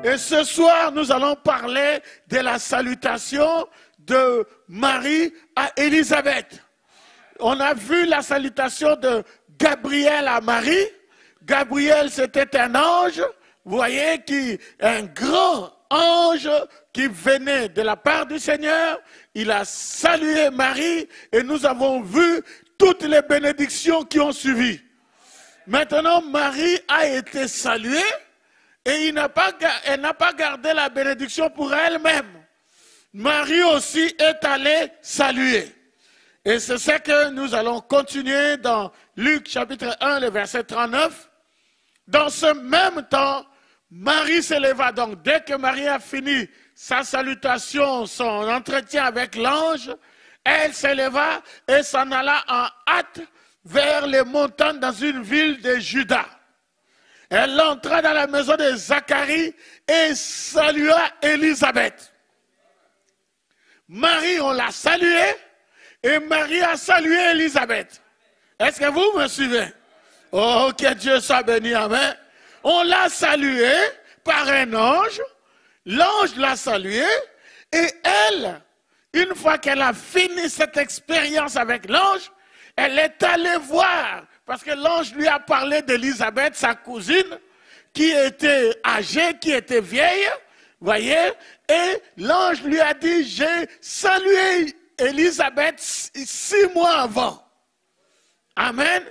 Et ce soir, nous allons parler de la salutation de Marie à Élisabeth. On a vu la salutation de Gabriel à Marie. Gabriel, c'était un ange, vous voyez, un grand ange qui venait de la part du Seigneur. Il a salué Marie et nous avons vu toutes les bénédictions qui ont suivi. Maintenant, Marie a été saluée et elle n'a pas gardé la bénédiction pour elle-même. Marie aussi est allée saluer. Et c'est ce que nous allons continuer dans Luc chapitre 1, le verset 39. Dans ce même temps, Marie s'éleva. Donc dès que Marie a fini sa salutation, son entretien avec l'ange, elle s'éleva et s'en alla en hâte vers les montagnes dans une ville de Juda. Elle entra dans la maison de Zacharie et salua Élisabeth. Marie, on l'a saluée et Marie a salué Élisabeth. Est-ce que vous me suivez? Oh, que Dieu soit béni, amen. On l'a saluée par un ange, l'ange l'a saluée et elle, une fois qu'elle a fini cette expérience avec l'ange, elle est allée voir, parce que l'ange lui a parlé d'Élisabeth, sa cousine, qui était âgée, qui était vieille, voyez, et l'ange lui a dit, j'ai salué Élisabeth 6 mois avant. Amen.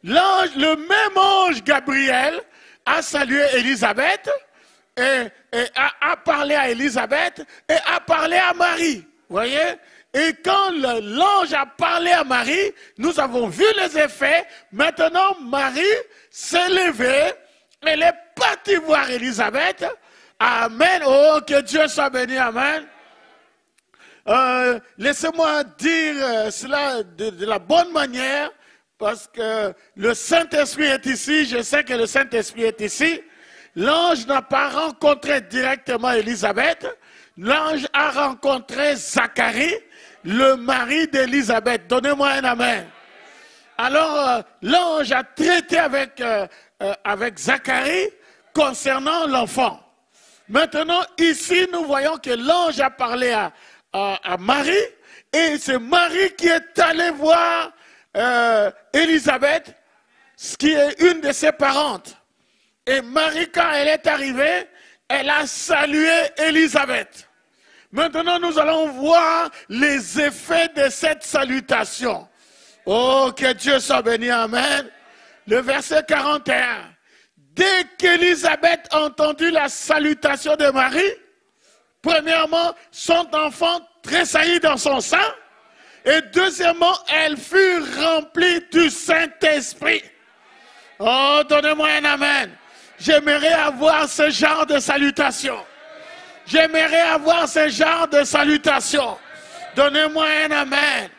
L'ange, le même ange Gabriel, a salué Élisabeth, et a parlé à Élisabeth, et a parlé à Marie, voyez. Et quand l'ange a parlé à Marie, nous avons vu les effets. Maintenant, Marie s'est levée, elle est partie voir Élisabeth. Amen. Oh, que Dieu soit béni. Amen. Laissez-moi dire cela de la bonne manière, parce que le Saint-Esprit est ici. Je sais que le Saint-Esprit est ici. L'ange n'a pas rencontré directement Élisabeth. L'ange a rencontré Zacharie, le mari d'Élisabeth. Donnez-moi un amen. Alors, l'ange a traité avec Zacharie concernant l'enfant. Maintenant, ici, nous voyons que l'ange a parlé à Marie, et c'est Marie qui est allée voir Élisabeth, ce qui est une de ses parentes. Et Marie, quand elle est arrivée, elle a salué Élisabeth. Maintenant, nous allons voir les effets de cette salutation. Oh, que Dieu soit béni, amen. Le verset 41. Dès qu'Élisabeth a entendu la salutation de Marie, premièrement, son enfant tressaillit dans son sein. Et deuxièmement, elle fut remplie du Saint-Esprit. Oh, donnez-moi un amen. J'aimerais avoir ce genre de salutation. J'aimerais avoir ce genre de salutation. Donnez-moi un amen.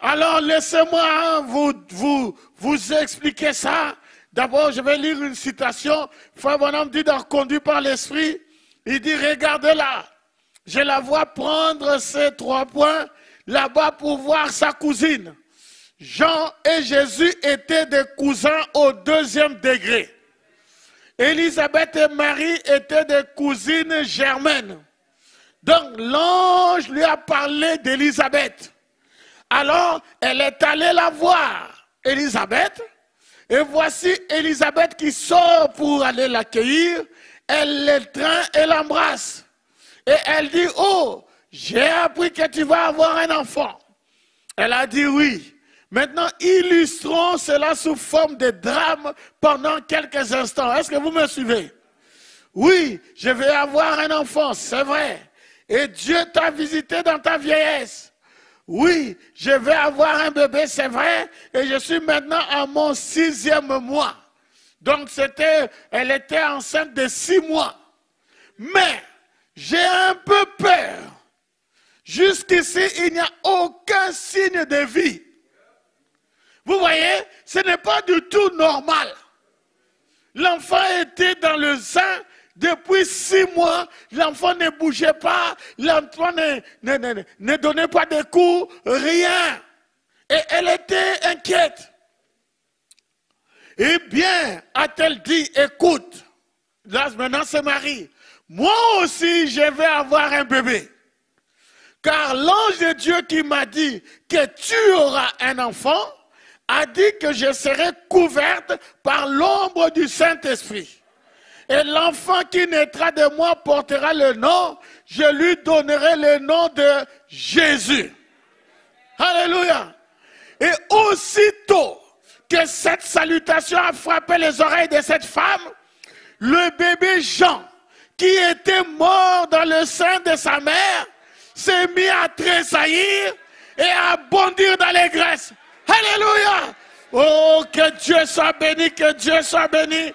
Alors, laissez-moi vous expliquer ça. D'abord, je vais lire une citation. Frère Bonhomme dit, conduit par l'Esprit, il dit, regardez là. Je la vois prendre ces 3 points là-bas pour voir sa cousine. Jean et Jésus étaient des cousins au 2e degré. Élisabeth et Marie étaient des cousines germaines. Donc l'ange lui a parlé d'Élisabeth. Alors elle est allée la voir, Élisabeth. Et voici Élisabeth qui sort pour aller l'accueillir. Elle l'étreint et l'embrasse. Et elle dit, oh, j'ai appris que tu vas avoir un enfant. Elle a dit oui. Maintenant, illustrons cela sous forme de drame pendant quelques instants. Est-ce que vous me suivez? Oui, je vais avoir un enfant, c'est vrai. Et Dieu t'a visité dans ta vieillesse. Oui, je vais avoir un bébé, c'est vrai. Et je suis maintenant à mon 6e mois. Donc, elle était enceinte de 6 mois. Mais, j'ai un peu peur. Jusqu'ici, il n'y a aucun signe de vie. Vous voyez, ce n'est pas du tout normal. L'enfant était dans le sein depuis 6 mois. L'enfant ne bougeait pas. L'enfant ne donnait pas de coups, rien. Et elle était inquiète. Eh bien, a-t-elle dit, écoute, là maintenant c'est Marie. moi aussi je vais avoir un bébé. Car l'ange de Dieu qui m'a dit que tu auras un enfant, a dit que je serai couverte par l'ombre du Saint-Esprit. Et l'enfant qui naîtra de moi portera le nom, je lui donnerai le nom de Jésus. Alléluia. Et aussitôt que cette salutation a frappé les oreilles de cette femme, le bébé Jean, qui était mort dans le sein de sa mère, s'est mis à tressaillir et à bondir d'allégresse. Alléluia. Oh, que Dieu soit béni, que Dieu soit béni,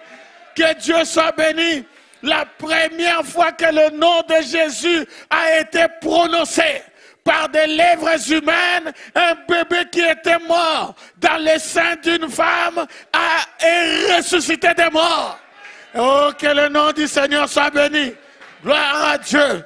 que Dieu soit béni. La première fois que le nom de Jésus a été prononcé par des lèvres humaines, un bébé qui était mort dans le sein d'une femme est ressuscité des morts. Oh, que le nom du Seigneur soit béni. Gloire à Dieu.